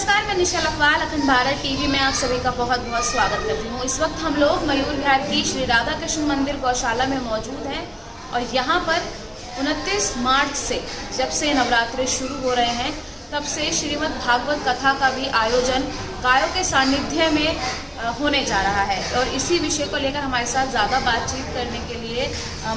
नमस्कार, मैं निशा लखवाल अखंड भारत टीवी में आप सभी का बहुत बहुत स्वागत करती हूँ। इस वक्त हम लोग मयूर विहार की श्री राधा कृष्ण मंदिर गौशाला में मौजूद हैं और यहाँ पर 29 मार्च से जब से नवरात्रि शुरू हो रहे हैं तब से श्रीमद् भागवत कथा का भी आयोजन गायों के सानिध्य में होने जा रहा है। और इसी विषय को लेकर हमारे साथ ज़्यादा बातचीत करने के लिए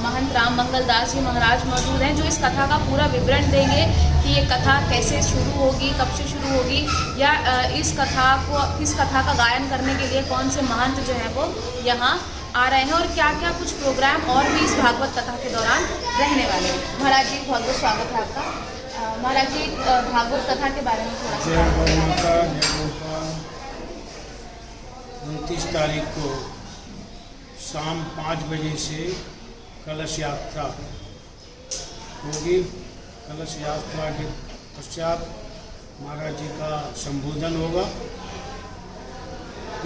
महंत राम मंगल दास जी महाराज मौजूद हैं, जो इस कथा का पूरा विवरण देंगे कि ये कथा कैसे शुरू होगी, कब से शुरू होगी, या इस कथा का गायन करने के लिए कौन से महंत जो हैं वो यहाँ आ रहे हैं और क्या क्या कुछ प्रोग्राम और भी इस भागवत कथा के दौरान रहने वाले हैं। महाराज जी बहुत बहुत स्वागत है आपका। महाराज जी, भागवत कथा के बारे में थोड़ा सा। 29 तारीख को शाम 5 बजे से कलश यात्रा होगी। कलश यात्रा के पश्चात महाराज जी का संबोधन होगा।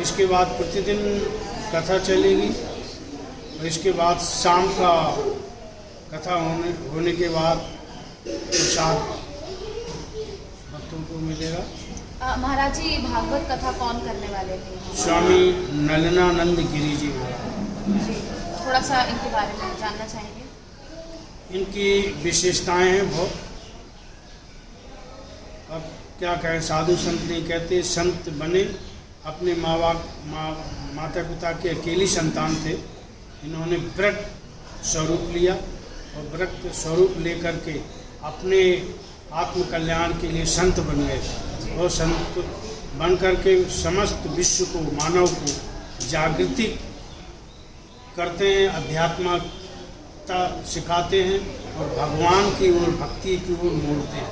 इसके बाद प्रतिदिन कथा चलेगी और इसके बाद शाम का कथा होने के बाद प्रसाद भक्तों को मिलेगा। महाराज जी, भागवत कथा कौन करने वाले हैं? स्वामी नलिनानंद गिरी जी महाराज जी, थोड़ा सा इनके बारे में जानना चाहेंगे। इनकी विशेषताएं हैं बहुत। अब क्या कहें, साधु संत नहीं कहते, संत बने। अपने माता पिता के अकेली संतान थे। इन्होंने व्रत स्वरूप लिया और व्रत स्वरूप लेकर के अपने आत्म कल्याण के लिए संत बन गए और संत बन करके समस्त विश्व को, मानव को जागृति करते हैं, अध्यात्मकता सिखाते हैं और भगवान की ओर, भक्ति की ओर मोड़ते हैं।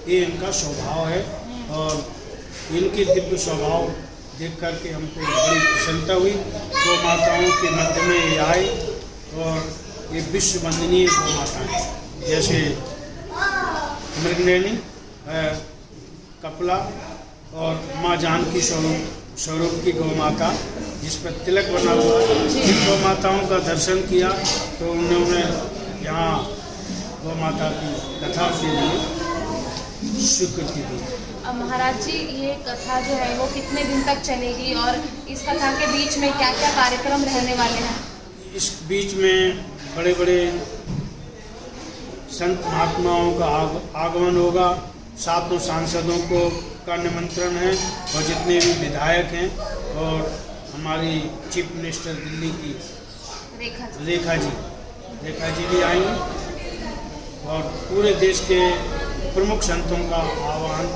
ये इनका स्वभाव है और इनके दिव्य स्वभाव देख करके हमको बड़ी प्रसन्नता हुई। गौ माताओं के मध्य में ये आए और ये विश्व वंदनीय गौ माता हैं, जैसे मृगनयनी, कपला और माँ जानकी स्वरूप की गौ माता, जिस पर तिलक बना हुआ। जिन गौ माताओं का दर्शन किया तो उन्होंने यहाँ गौ माता की कथा के लिए स्वीकृति दी। महाराज जी, ये कथा जो है वो कितने दिन तक चलेगी और इस कथा के बीच में क्या क्या कार्यक्रम रहने वाले हैं? इस बीच में बड़े बड़े संत महात्माओं का आगमन होगा। 7 सांसदों का निमंत्रण है और जितने भी विधायक हैं और हमारी चीफ मिनिस्टर दिल्ली की रेखा जी भी आएंगे और पूरे देश के प्रमुख संतों का आह्वान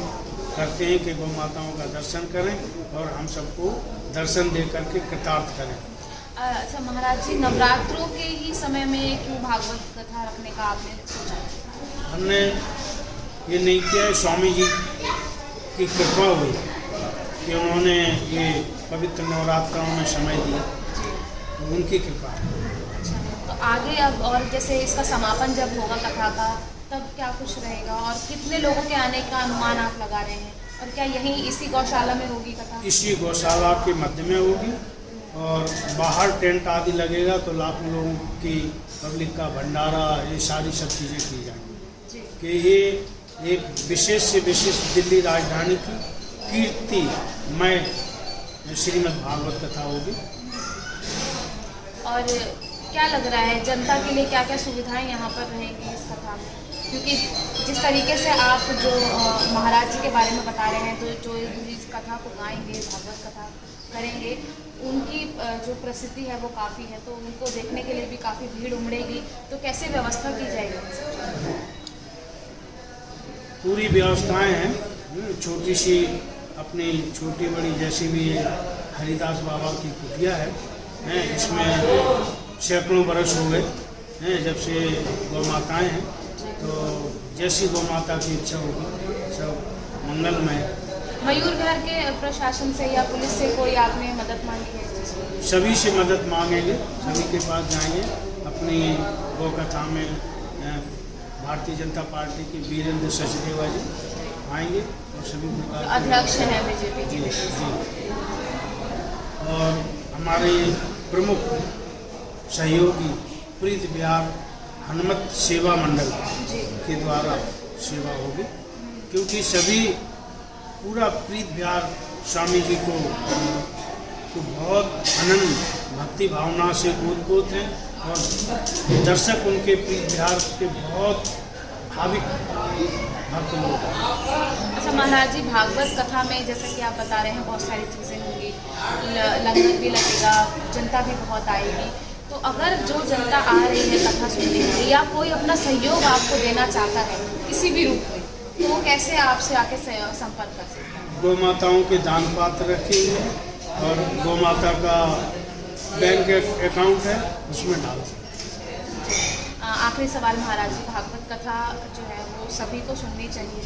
करते हैं कि गौ माताओं का दर्शन करें और हम सबको दर्शन दे करके कृतार्थ करें। अच्छा महाराज जी, नवरात्रों के ही समय में क्यों भागवत कथा रखने का आपने सोचा? हमने ये नहीं किया, स्वामी जी की कृपा हुई कि उन्होंने ये पवित्र नवरात्रों में समय दिया, तो उनकी कृपा है। अच्छा, तो आगे अब और जैसे इसका समापन जब होगा कथा का, तब क्या कुछ रहेगा और कितने लोगों के आने का अनुमान आप लगा रहे हैं? और क्या यहीं इसी गौशाला में होगी कथा? इसी गौशाला के मध्य में होगी और बाहर टेंट आदि लगेगा तो लाखों लोगों की पब्लिक का भंडारा, ये सारी सब चीज़ें की जाएंगी कि ये एक विशेष से विशेष दिल्ली राजधानी की कीर्तिमय श्रीमद् भागवत कथा होगी। और क्या लग रहा है जनता के लिए क्या क्या सुविधाएं यहाँ पर रहेंगी इस कथा में? क्योंकि जिस तरीके से आप जो महाराज जी के बारे में बता रहे हैं, तो जो इस कथा को गाएंगे, भागवत कथा करेंगे, उनकी जो प्रसिद्धि है वो काफ़ी है, तो उनको देखने के लिए भी काफ़ी भीड़ उमड़ेगी। तो कैसे व्यवस्था की जाएगी? पूरी व्यवस्थाएं हैं। छोटी सी अपनी छोटी बड़ी जैसी भी हरिदास बाबा की कुटिया है, इसमें सैकड़ों बरस हो गए हैं जब से गौ माताएँ हैं। तो जैसी गौ माता की इच्छा होगी सब मंगलमय। मयूर विहार के प्रशासन से या पुलिस से कोई आपने मदद मांगी है? सभी से मदद मांगेंगे, सभी के पास जाएंगे। अपनी गौ कथा में भारतीय जनता पार्टी के वीरेंद्र सचदेवा जी आएंगे और सभी प्रकार अध्यक्ष हैं बीजेपी जी। और हमारे प्रमुख सहयोगी प्रीत बिहार हनुमत सेवा मंडल के द्वारा सेवा होगी, क्योंकि सभी पूरा प्रीत विहार स्वामी जी को बहुत आनंद भक्ति भावना से ओतप्रोत हैं और दर्शक उनके प्रीत विहार के बहुत भाविक भक्त लोग हैं। अच्छा महाराज जी, भागवत कथा में जैसा कि आप बता रहे हैं बहुत सारी चीज़ें होंगी, लंगर भी लगेगा, जनता भी बहुत आएगी, तो अगर जो जनता आ रही है कथा सुनने के लिए या कोई अपना सहयोग आपको देना चाहता है किसी भी रूप में, तो वो कैसे आपसे आके संपर्क कर सकते हैं? गौ माताओं के दान पात्र रखे हुए हैं और गौ माता का बैंक अकाउंट है, उसमें डाल सकते हैं। आखिरी सवाल महाराज जी, भागवत कथा जो है वो सभी को सुननी चाहिए।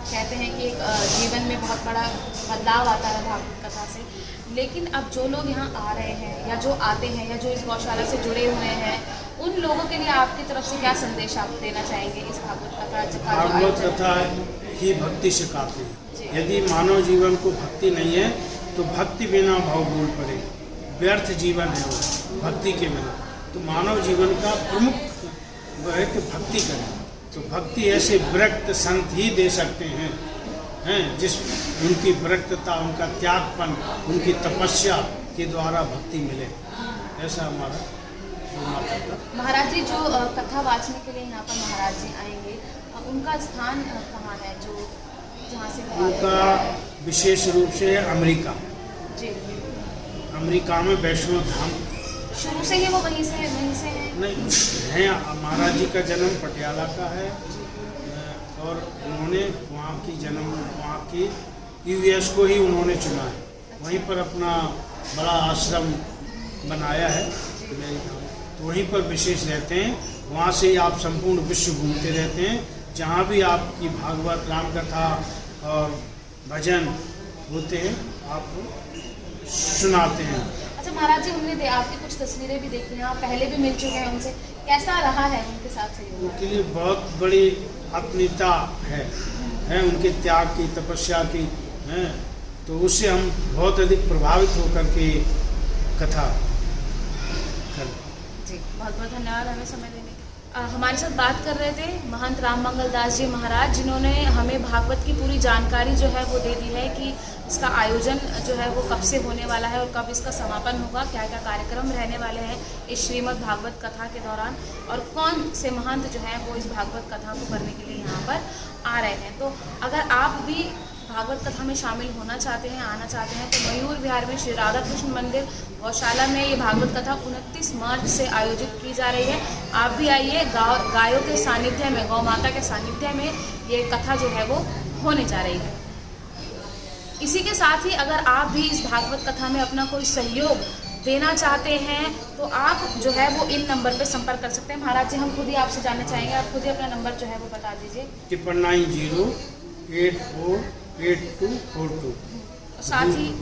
कहते हैं कि एक जीवन में बहुत बड़ा बदलाव आता है भागवत कथा से, लेकिन अब जो लोग यहाँ आ रहे हैं या जो आते हैं या जो इस गौशाला से जुड़े हुए हैं, उन लोगों के लिए आपकी तरफ से क्या संदेश आप देना चाहेंगे इस भागवत कथा? भागवत कथा ही भक्ति सिखाती है। यदि मानव जीवन को भक्ति नहीं है तो भक्ति बिना भाव बोल पड़े, व्यर्थ जीवन है वो भक्ति के बिना। तो मानव जीवन का प्रमुख वह है कि भक्ति करें। तो भक्ति ऐसे विरक्त संत ही दे सकते हैं जिस उनकी विरक्तता, उनका त्यागपन, उनकी तपस्या के द्वारा भक्ति मिले। ऐसा हमारा माता का। महाराज जी, जो कथा वाचने के लिए यहाँ पर महाराज जी आएंगे, उनका स्थान कहाँ है जो जहाँ से? उनका विशेष रूप से अमेरिका जी, अमेरिका में वैष्णो धाम। शुरू से ही वो वहीं से हैं? नहीं है, महाराज जी का जन्म पटियाला का है और उन्होंने वहाँ की यूएस को ही उन्होंने चुना है। वहीं पर अपना बड़ा आश्रम बनाया है, तो वहीं पर विशेष रहते हैं। वहाँ से ही आप संपूर्ण विश्व घूमते रहते हैं। जहाँ भी आपकी भागवत राम कथा और भजन होते हैं आप सुनाते हैं। अच्छा महाराज जी, हमने आपकी कुछ तस्वीरें भी देखी हैं, आप पहले भी मिल चुके हैं उनसे, कैसा रहा है उनके साथ सहयोग? उनके लिए बहुत बड़ी आत्मीयता है उनके त्याग की, तपस्या की है, तो उससे हम बहुत अधिक प्रभावित होकर के कथा कर। जी, बहुत बहुत धन्यवाद हमें समय देने के। हमारे साथ बात कर रहे थे महंत राम मंगल दास जी महाराज, जिन्होंने हमें भागवत की पूरी जानकारी जो है वो दे दी है कि इसका आयोजन जो है वो कब से होने वाला है और कब इसका समापन होगा, क्या क्या कार्यक्रम रहने वाले हैं इस श्रीमद् भागवत कथा के दौरान, और कौन से महंत जो है वो इस भागवत कथा को करने के लिए यहाँ पर आ रहे हैं। तो अगर आप भी भागवत कथा में शामिल होना चाहते हैं, आना चाहते हैं, तो मयूर विहार में श्री राधा कृष्ण मंदिर गौशाला में ये भागवत कथा 29 मार्च से आयोजित की जा रही है। आप भी आइए, गायों के सानिध्य में, गौ माता के सानिध्य में ये कथा जो है वो होने जा रही है। इसी के साथ ही अगर आप भी इस भागवत कथा में अपना कोई सहयोग देना चाहते हैं तो आप जो है वो इन नंबर पर संपर्क कर सकते हैं। महाराज जी, हम खुद ही आपसे जानना चाहेंगे, आप खुद ही अपना नंबर जो है वो बता दीजिए। 9908242। साथ ही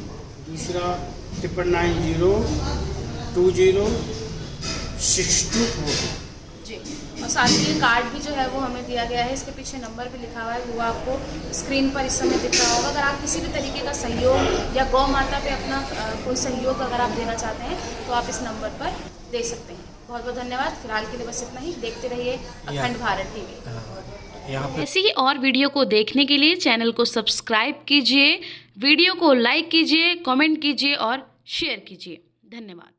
दूसरा 990206242। जी, और साथ ही ये कार्ड भी जो है वो हमें दिया गया है, इसके पीछे नंबर भी लिखा हुआ है, वो आपको स्क्रीन पर इस समय दिख रहा होगा। अगर आप किसी भी तरीके का सहयोग या गौ माता पे अपना कोई सहयोग अगर आप देना चाहते हैं तो आप इस नंबर पर दे सकते हैं। बहुत बहुत धन्यवाद। फिलहाल के लिए बस इतना ही। देखते रहिए अखंड भारत टीवी। ऐसी ही और वीडियो को देखने के लिए चैनल को सब्सक्राइब कीजिए, वीडियो को लाइक कीजिए, कमेंट कीजिए और शेयर कीजिए। धन्यवाद।